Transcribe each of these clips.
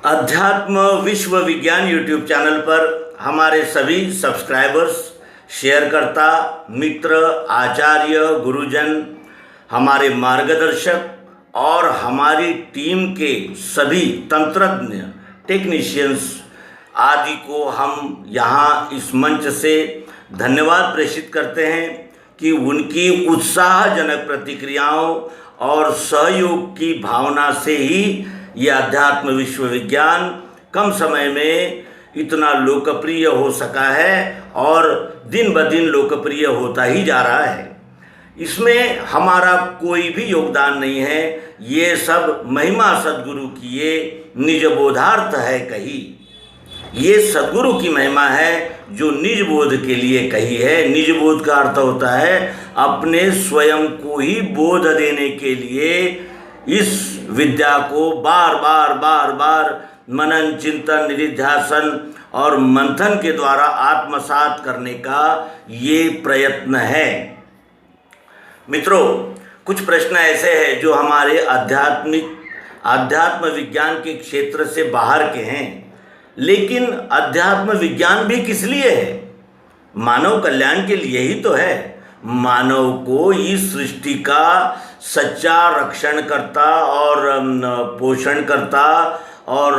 अध्यात्म विश्व विज्ञान यूट्यूब चैनल पर हमारे सभी सब्सक्राइबर्स, शेयरकर्ता, मित्र, आचार्य, गुरुजन, हमारे मार्गदर्शक और हमारी टीम के सभी तंत्रज्ञ, टेक्नीशियंस आदि को हम यहाँ इस मंच से धन्यवाद प्रेषित करते हैं कि उनकी उत्साहजनक प्रतिक्रियाओं और सहयोग की भावना से ही यह अध्यात्म विश्व विज्ञान कम समय में इतना लोकप्रिय हो सका है और दिन ब दिन लोकप्रिय होता ही जा रहा है। इसमें हमारा कोई भी योगदान नहीं है, ये सब महिमा सद्गुरु की ये निज बोधार्थ है कही। ये सद्गुरु की महिमा है जो निज बोध के लिए कही है। निज बोध का अर्थ होता है अपने स्वयं को ही बोध देने के लिए इस विद्या को बार बार मनन, चिंतन, निधिध्यासन और मंथन के द्वारा आत्मसात करने का ये प्रयत्न है। मित्रों, कुछ प्रश्न ऐसे हैं जो हमारे अध्यात्म विज्ञान के क्षेत्र से बाहर के हैं, लेकिन अध्यात्म विज्ञान भी किस लिए है? मानव कल्याण के लिए ही तो है। मानव को इस सृष्टि का सच्चा रक्षणकर्ता और पोषणकर्ता और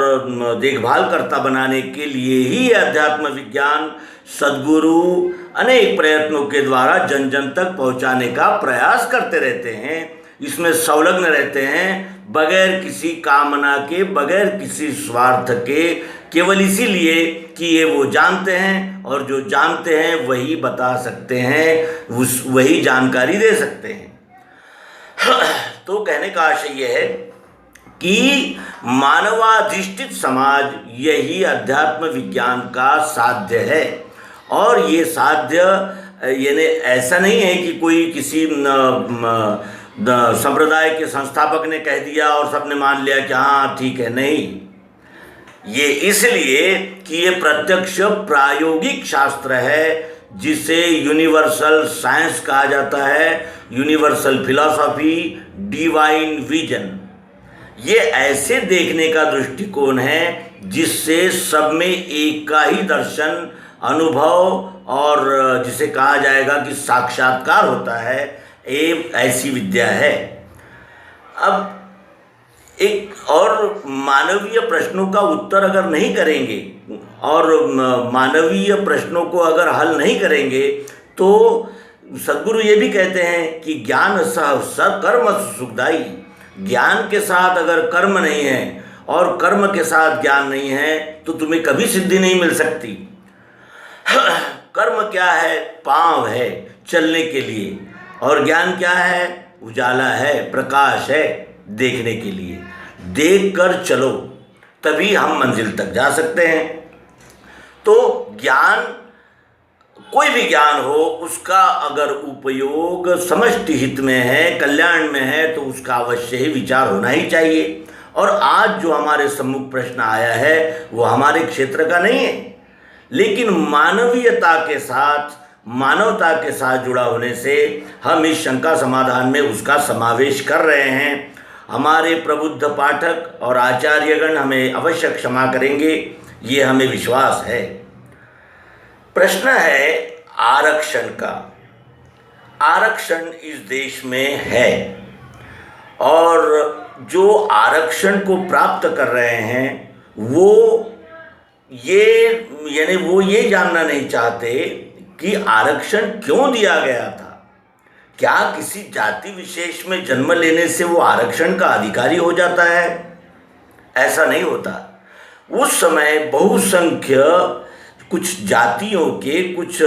देखभाल करता बनाने के लिए ही अध्यात्म विज्ञान सद्गुरु अनेक प्रयत्नों के द्वारा जन जन तक पहुंचाने का प्रयास करते रहते हैं। इसमें संलग्न रहते हैं बगैर किसी कामना के, बगैर किसी स्वार्थ के, केवल इसीलिए कि ये वो जानते हैं और जो जानते हैं वही बता सकते हैं, वही जानकारी दे सकते हैं। तो कहने का आशय यह है कि मानवाधिष्ठित समाज यही अध्यात्म विज्ञान का साध्य है। और ये साध्य यानी ऐसा नहीं है कि कोई किसी संप्रदाय के संस्थापक ने कह दिया और सबने मान लिया कि हाँ ठीक है। नहीं, ये इसलिए कि ये प्रत्यक्ष प्रायोगिक शास्त्र है जिसे यूनिवर्सल साइंस कहा जाता है, यूनिवर्सल फिलॉसफी, डिवाइन विजन। ये ऐसे देखने का दृष्टिकोण है जिससे सब में एक का ही दर्शन, अनुभव और जिसे कहा जाएगा कि साक्षात्कार होता है, एक ऐसी विद्या है। अब एक और मानवीय प्रश्नों का उत्तर अगर नहीं करेंगे और मानवीय प्रश्नों को अगर हल नहीं करेंगे तो सद्गुरु ये भी कहते हैं कि ज्ञान सह सकर्म सुखदाई। ज्ञान के साथ अगर कर्म नहीं है और कर्म के साथ ज्ञान नहीं है तो तुम्हें कभी सिद्धि नहीं मिल सकती। कर्म क्या है? पाँव है चलने के लिए, और ज्ञान क्या है? उजाला है, प्रकाश है देखने के लिए। देख कर चलो तभी हम मंजिल तक जा सकते हैं। तो ज्ञान, कोई भी ज्ञान हो, उसका अगर उपयोग समष्टि हित में है, कल्याण में है, तो उसका अवश्य ही विचार होना ही चाहिए। और आज जो हमारे सम्मुख प्रश्न आया है वो हमारे क्षेत्र का नहीं है, लेकिन मानवीयता के साथ, मानवता के साथ जुड़ा होने से हम इस शंका समाधान में उसका समावेश कर रहे हैं। हमारे प्रबुद्ध पाठक और आचार्यगण हमें अवश्य क्षमा करेंगे, ये हमें विश्वास है। प्रश्न है आरक्षण का। आरक्षण इस देश में है और जो आरक्षण को प्राप्त कर रहे हैं वो ये जानना नहीं चाहते कि आरक्षण क्यों दिया गया था। क्या किसी जाति विशेष में जन्म लेने से वो आरक्षण का अधिकारी हो जाता है? ऐसा नहीं होता। उस समय बहुसंख्य कुछ जातियों के, कुछ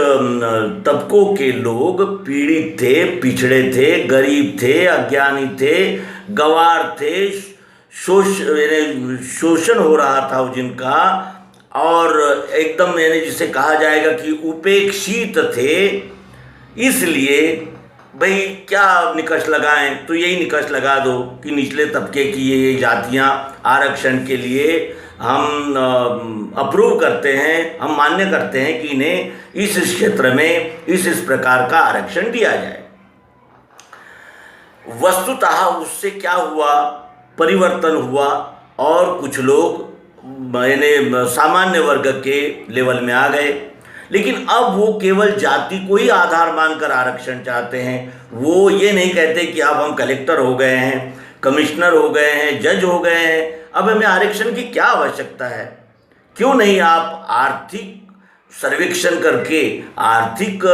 तबकों के लोग पीड़ित थे, पिछड़े थे, गरीब थे, अज्ञानी थे, गंवार थे, शोषण हो रहा था जिनका, और एकदम यानी जिसे कहा जाएगा कि उपेक्षित थे। इसलिए भाई क्या निकष लगाएं, तो यही निकष लगा दो कि निचले तबके की ये जातियां आरक्षण के लिए हम अप्रूव करते हैं, हम मान्य करते हैं कि इन्हें इस क्षेत्र में इस प्रकार का आरक्षण दिया जाए। वस्तुतः उससे क्या हुआ, परिवर्तन हुआ और कुछ लोग यानी सामान्य वर्ग के लेवल में आ गए। लेकिन अब वो केवल जाति को ही आधार मानकर आरक्षण चाहते हैं। वो ये नहीं कहते कि अब हम कलेक्टर हो गए हैं, कमिश्नर हो गए हैं, जज हो गए हैं, अब हमें आरक्षण की क्या आवश्यकता है। क्यों नहीं आप आर्थिक सर्वेक्षण करके, आर्थिक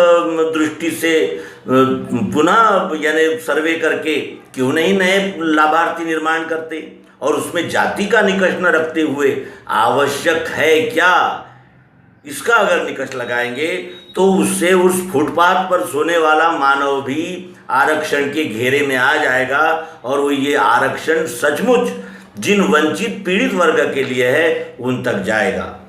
दृष्टि से पुनः यानी सर्वे करके क्यों नहीं नए लाभार्थी निर्माण करते, और उसमें जाति का निकष न रखते हुए आवश्यक है क्या, इसका अगर निकष लगाएंगे तो उससे उस फुटपाथ पर सोने वाला मानव भी आरक्षण के घेरे में आ जाएगा, और वो ये आरक्षण सचमुच जिन वंचित पीड़ित वर्ग के लिए है उन तक जाएगा।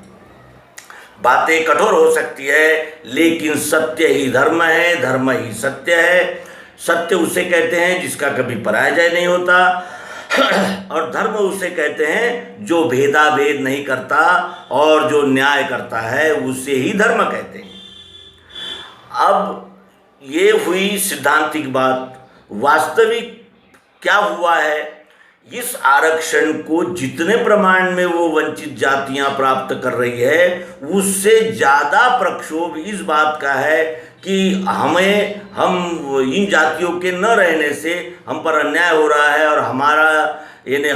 बातें कठोर हो सकती है, लेकिन सत्य ही धर्म है, धर्म ही सत्य है। सत्य उसे कहते हैं जिसका कभी पराजय नहीं होता, और धर्म उसे कहते हैं जो भेदाभेद नहीं करता और जो न्याय करता है, उसे ही धर्म कहते हैं। अब ये हुई सिद्धांतिक बात। वास्तविक क्या हुआ है, इस आरक्षण को जितने प्रमाण में वो वंचित जातियां प्राप्त कर रही है, उससे ज़्यादा प्रक्षोभ इस बात का है कि हम इन जातियों के न रहने से हम पर अन्याय हो रहा है, और हमारा यानी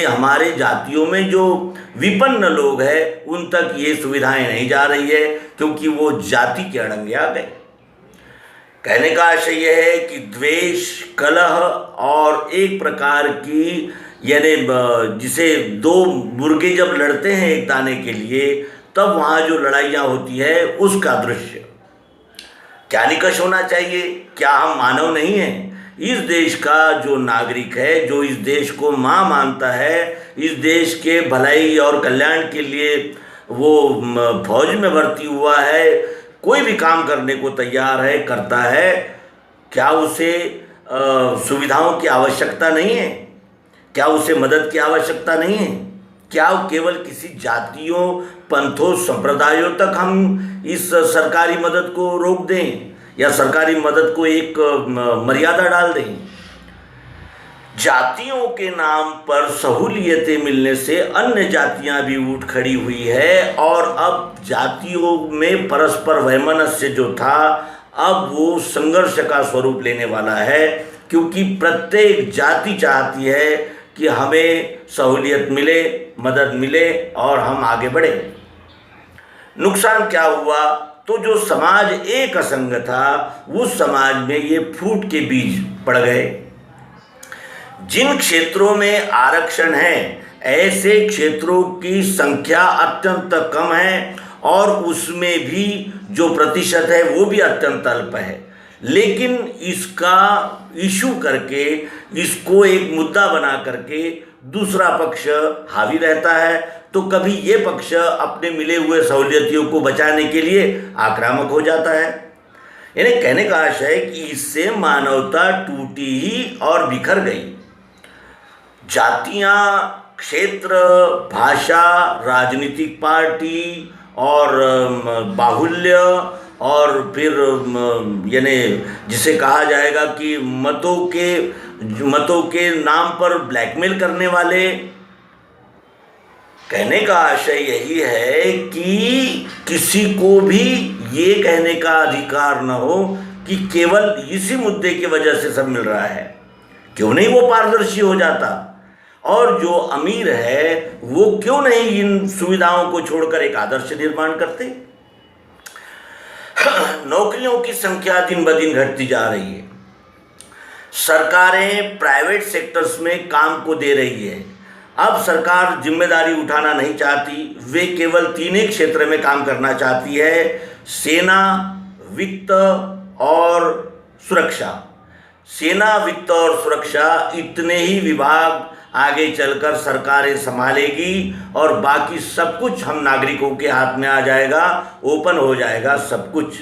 हमारे जातियों में जो विपन्न लोग हैं उन तक ये सुविधाएं नहीं जा रही है, क्योंकि वो जाति के अड़ंगे आ गए। कहने का आशय यह है कि द्वेष, कलह और एक प्रकार की यानी जिसे दो मुर्गे जब लड़ते हैं एक दाने के लिए, तब वहाँ जो लड़ाइयाँ होती है उसका दृश्य। क्या निकष होना चाहिए? क्या हम मानव नहीं हैं? इस देश का जो नागरिक है, जो इस देश को माँ मानता है, इस देश के भलाई और कल्याण के लिए वो फौज में भर्ती हुआ है, कोई भी काम करने को तैयार है, करता है, क्या उसे सुविधाओं की आवश्यकता नहीं है? क्या उसे मदद की आवश्यकता नहीं है? क्या केवल किसी जातियों, पंथों, संप्रदायों तक हम इस सरकारी मदद को रोक दें, या सरकारी मदद को एक मर्यादा डाल दें? जातियों के नाम पर सहूलियतें मिलने से अन्य जातियां भी उठ खड़ी हुई है, और अब जातियों में परस्पर वैमनस्य जो था, अब वो संघर्ष का स्वरूप लेने वाला है, क्योंकि प्रत्येक जाति चाहती है कि हमें सहूलियत मिले, मदद मिले और हम आगे बढ़े। नुकसान क्या हुआ? तो जो समाज एक असंग था, उस समाज में ये फूट के बीज पड़ गए। जिन क्षेत्रों में आरक्षण है, ऐसे क्षेत्रों की संख्या अत्यंत कम है, और उसमें भी जो प्रतिशत है वो भी अत्यंत अल्प है। लेकिन इसका इशू करके, इसको एक मुद्दा बना करके दूसरा पक्ष हावी रहता है, तो कभी ये पक्ष अपने मिले हुए सहूलियतों को बचाने के लिए आक्रामक हो जाता है। यानी कहने का आशय है कि इससे मानवता टूटी ही और बिखर गई। जातियां, क्षेत्र, भाषा, राजनीतिक पार्टी और बाहुल्य, और फिर यानी जिसे कहा जाएगा कि मतों के नाम पर ब्लैकमेल करने वाले। कहने का आशय यही है कि किसी को भी ये कहने का अधिकार न हो कि केवल इसी मुद्दे की वजह से सब मिल रहा है। क्यों नहीं वो पारदर्शी हो जाता, और जो अमीर है वो क्यों नहीं इन सुविधाओं को छोड़कर एक आदर्श निर्माण करते। नौकरियों की संख्या दिन ब दिन घटती जा रही है। सरकारें प्राइवेट सेक्टर्स में काम को दे रही है। अब सरकार जिम्मेदारी उठाना नहीं चाहती, वे केवल तीन ही क्षेत्र में काम करना चाहती है: सेना, वित्त और सुरक्षा। सेना, वित्त और सुरक्षा, इतने ही विभाग आगे चलकर सरकारें संभालेगी, और बाकी सब कुछ हम नागरिकों के हाथ में आ जाएगा, ओपन हो जाएगा सब कुछ।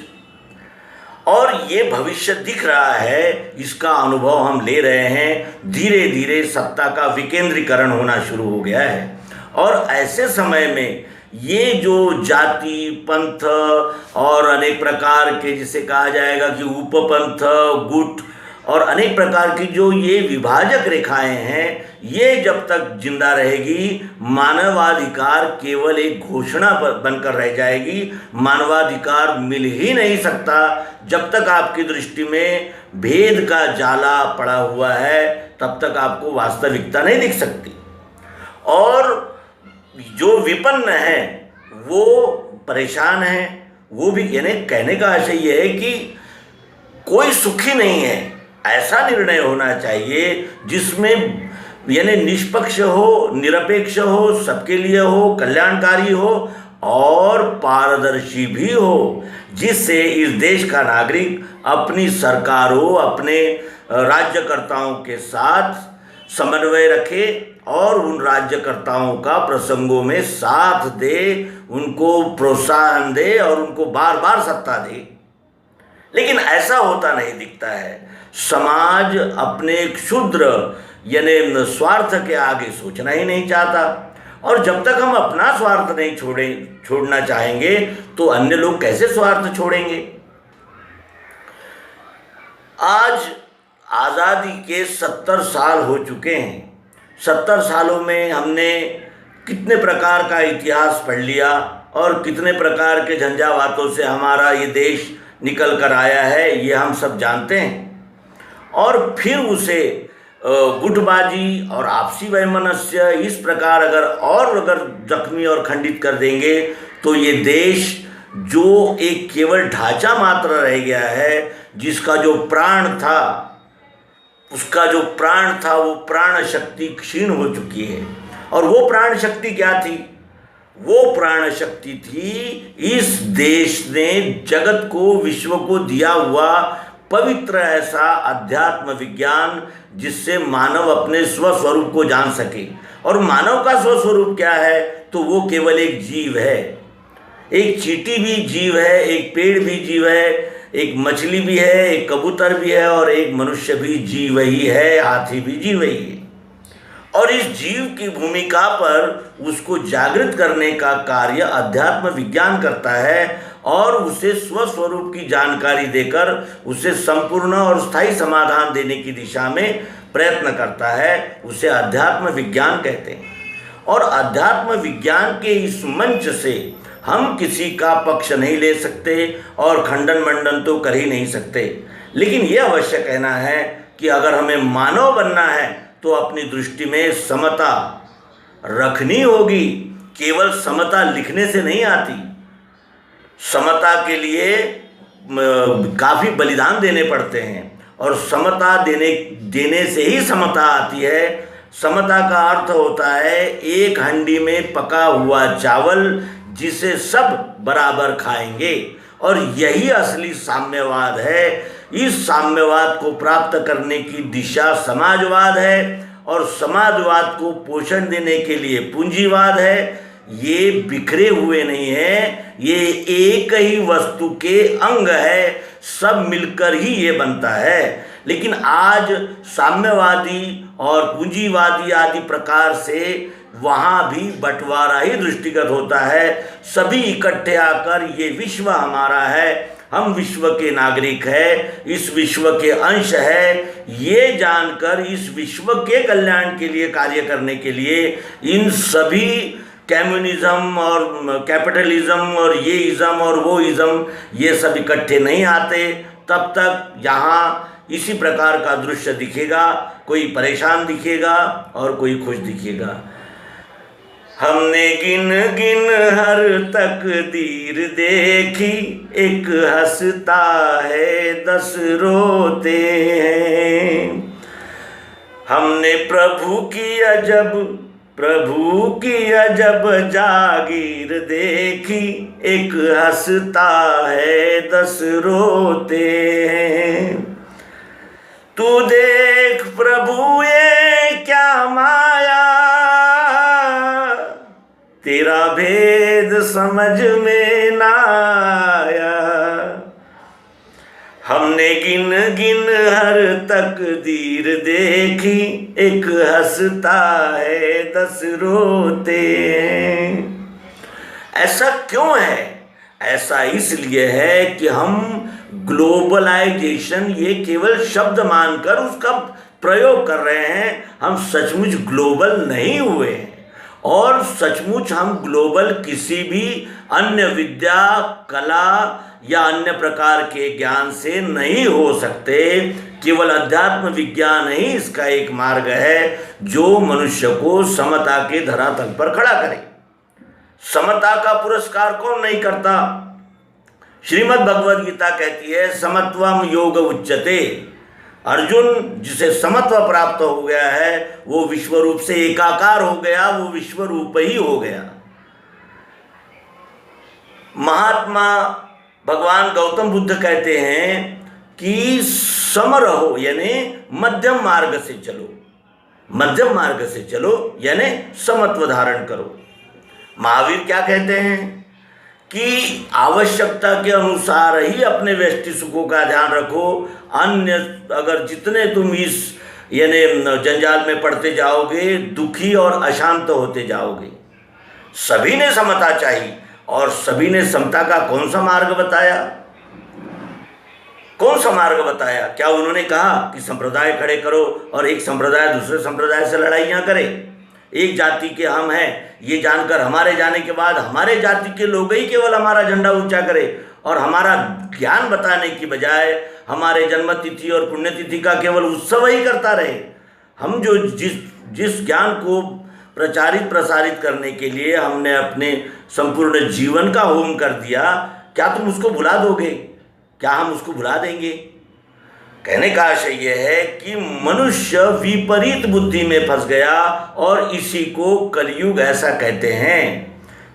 और ये भविष्य दिख रहा है, इसका अनुभव हम ले रहे हैं। धीरे धीरे सत्ता का विकेंद्रीकरण होना शुरू हो गया है, और ऐसे समय में ये जो जाति, पंथ और अनेक प्रकार के जिसे कहा जाएगा कि उपपंथ, गुट और अनेक प्रकार की जो ये विभाजक रेखाएं हैं, ये जब तक जिंदा रहेगी मानवाधिकार केवल एक घोषणा बनकर रह जाएगी। मानवाधिकार मिल ही नहीं सकता जब तक आपकी दृष्टि में भेद का जाला पड़ा हुआ है, तब तक आपको वास्तविकता नहीं दिख सकती। और जो विपन्न है वो परेशान है, वो भी, यानी कहने का आशय ये है कि कोई सुखी नहीं है। ऐसा निर्णय होना चाहिए जिसमें यानी निष्पक्ष हो, निरपेक्ष हो, सबके लिए हो, कल्याणकारी हो और पारदर्शी भी हो, जिससे इस देश का नागरिक अपनी सरकारों, अपने राज्यकर्ताओं के साथ समन्वय रखे और उन राज्यकर्ताओं का प्रसंगों में साथ दे, उनको प्रोत्साहन दे और उनको बार बार सत्ता दे। लेकिन ऐसा होता नहीं दिखता है। समाज अपने क्षुद्र यानी स्वार्थ के आगे सोचना ही नहीं चाहता, और जब तक हम अपना स्वार्थ नहीं छोड़ना चाहेंगे तो अन्य लोग कैसे स्वार्थ छोड़ेंगे। आज आज़ादी के 70 साल हो चुके हैं। 70 सालों में हमने कितने प्रकार का इतिहास पढ़ लिया और कितने प्रकार के झंझावातों से हमारा ये देश निकल कर आया है, ये हम सब जानते हैं। और फिर उसे गुटबाजी और आपसी वैमनस्य इस प्रकार अगर जख्मी और खंडित कर देंगे तो ये देश जो एक केवल ढांचा मात्र रह गया है, जिसका जो प्राण था, उसका जो प्राण था वो प्राण शक्ति क्षीण हो चुकी है। और वो प्राण शक्ति क्या थी? वो प्राण शक्ति थी इस देश ने जगत को, विश्व को दिया हुआ पवित्र ऐसा अध्यात्म विज्ञान, जिससे मानव अपने स्वस्वरूप को जान सके। और मानव का स्वस्वरूप क्या है? तो वो केवल एक जीव है। एक चींटी भी जीव है, एक पेड़ भी जीव है, एक मछली भी है, एक कबूतर भी है और एक मनुष्य भी जीव ही है, हाथी भी जीव ही है। और इस जीव की भूमिका पर उसको जागृत करने का कार्य अध्यात्म विज्ञान करता है और उसे स्वस्वरूप की जानकारी देकर उसे संपूर्ण और स्थायी समाधान देने की दिशा में प्रयत्न करता है। उसे अध्यात्म विज्ञान कहते हैं। और अध्यात्म विज्ञान के इस मंच से हम किसी का पक्ष नहीं ले सकते और खंडन मंडन तो कर ही नहीं सकते। लेकिन यह अवश्य कहना है कि अगर हमें मानव बनना है तो अपनी दृष्टि में समता रखनी होगी। केवल समता लिखने से नहीं आती। समता के लिए काफ़ी बलिदान देने पड़ते हैं और समता देने से ही समता आती है। समता का अर्थ होता है एक हंडी में पका हुआ चावल जिसे सब बराबर खाएंगे, और यही असली साम्यवाद है। इस साम्यवाद को प्राप्त करने की दिशा समाजवाद है और समाजवाद को पोषण देने के लिए पूंजीवाद है। ये बिखरे हुए नहीं है, ये एक ही वस्तु के अंग है, सब मिलकर ही ये बनता है। लेकिन आज साम्यवादी और पूंजीवादी आदि प्रकार से वहाँ भी बंटवारा ही दृष्टिगत होता है। सभी इकट्ठे आकर ये विश्व हमारा है, हम विश्व के नागरिक हैं, इस विश्व के अंश है, ये जानकर इस विश्व के कल्याण के लिए कार्य करने के लिए इन सभी कम्युनिज्म और कैपिटलिज्म और ये इज़म और वो इज़म ये सब इकट्ठे नहीं आते। तब तक यहाँ इसी प्रकार का दृश्य दिखेगा, कोई परेशान दिखेगा और कोई खुश दिखेगा। हमने गिन गिन हर तकदीर देखी, एक हंसता है 10 रोते हैं। हमने प्रभु की अजब जागीर देखी, एक हंसता है 10 रोते हैं। तू देख प्रभु ये क्या माया, तेरा भेद समझ में ना आया। हमने गिन गिन हर तकदीर देखी, एक हंसता है 10 रोते हैं। ऐसा क्यों है? ऐसा इसलिए है कि हम ग्लोबलाइजेशन ये केवल शब्द मानकर उसका प्रयोग कर रहे हैं। हम सचमुच ग्लोबल नहीं हुए हैं, और सचमुच हम ग्लोबल किसी भी अन्य विद्या, कला या अन्य प्रकार के ज्ञान से नहीं हो सकते। केवल अध्यात्म विज्ञान ही इसका एक मार्ग है जो मनुष्य को समता के धरातल पर खड़ा करे। समता का पुरस्कार कौन नहीं करता? श्रीमद् भगवद गीता कहती है समत्वम योग उच्यते। अर्जुन जिसे समत्व प्राप्त हो गया है वो विश्व रूप से एकाकार हो गया, वो विश्व रूप ही हो गया। महात्मा भगवान गौतम बुद्ध कहते हैं कि सम रहो, यानी मध्यम मार्ग से चलो, मध्यम मार्ग से चलो यानी समत्व धारण करो। महावीर क्या कहते हैं कि आवश्यकता के अनुसार ही अपने व्यष्टि सुखों का ध्यान रखो, अन्य अगर जितने तुम इस यानी जंजाल में पड़ते जाओगे दुखी और अशांत होते जाओगे। सभी ने समता चाहिए, और सभी ने समता का कौन सा मार्ग बताया? कौन सा मार्ग बताया? क्या उन्होंने कहा कि संप्रदाय खड़े करो और एक संप्रदाय दूसरे संप्रदाय से लड़ाइयाँ करे? एक जाति के हम हैं ये जानकर हमारे जाने के बाद हमारे जाति के लोग ही केवल हमारा झंडा ऊंचा करे, और हमारा ज्ञान बताने की बजाय हमारे जन्मतिथि और पुण्यतिथि का केवल उत्सव ही करता रहे। हम जो जिस ज्ञान को प्रचारित प्रसारित करने के लिए हमने अपने संपूर्ण जीवन का होम कर दिया, क्या तुम उसको भुला दोगे? क्या हम उसको भुला देंगे? कहने का आशय यह है कि मनुष्य विपरीत बुद्धि में फंस गया, और इसी को कलयुग ऐसा कहते हैं।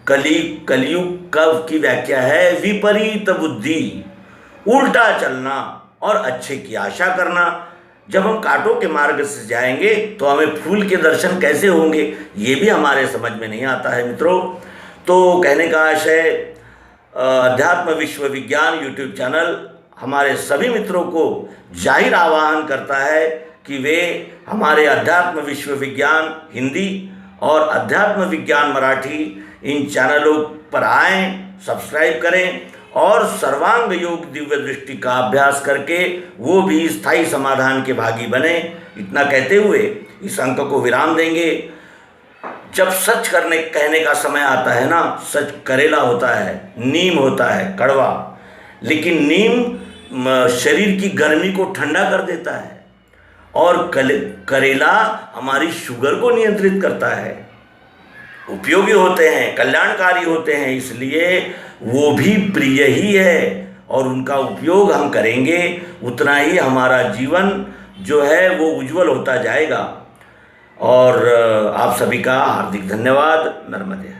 कलयुग की व्याख्या है विपरीत बुद्धि, उल्टा चलना और अच्छे की आशा करना। जब हम कांटों के मार्ग से जाएंगे तो हमें फूल के दर्शन कैसे होंगे, ये भी हमारे समझ में नहीं आता है मित्रों। तो कहने का आशय अध्यात्म विश्व विज्ञान यूट्यूब चैनल हमारे सभी मित्रों को जाहिर आह्वान करता है कि वे हमारे अध्यात्म विश्व विज्ञान हिंदी और अध्यात्म विज्ञान मराठी इन चैनलों पर आएँ, सब्सक्राइब करें और सर्वांग योग दिव्य दृष्टि का अभ्यास करके वो भी स्थायी समाधान के भागी बने। इतना कहते हुए इस अंक को विराम देंगे। जब सच कहने का समय आता है ना, सच करेला होता है, नीम होता है कड़वा, लेकिन नीम शरीर की गर्मी को ठंडा कर देता है, और करेला हमारी शुगर को नियंत्रित करता है। उपयोगी होते हैं, कल्याणकारी होते हैं, इसलिए वो भी प्रिय ही है, और उनका उपयोग हम करेंगे उतना ही हमारा जीवन जो है वो उज्जवल होता जाएगा। और आप सभी का हार्दिक धन्यवाद। नर्मदे।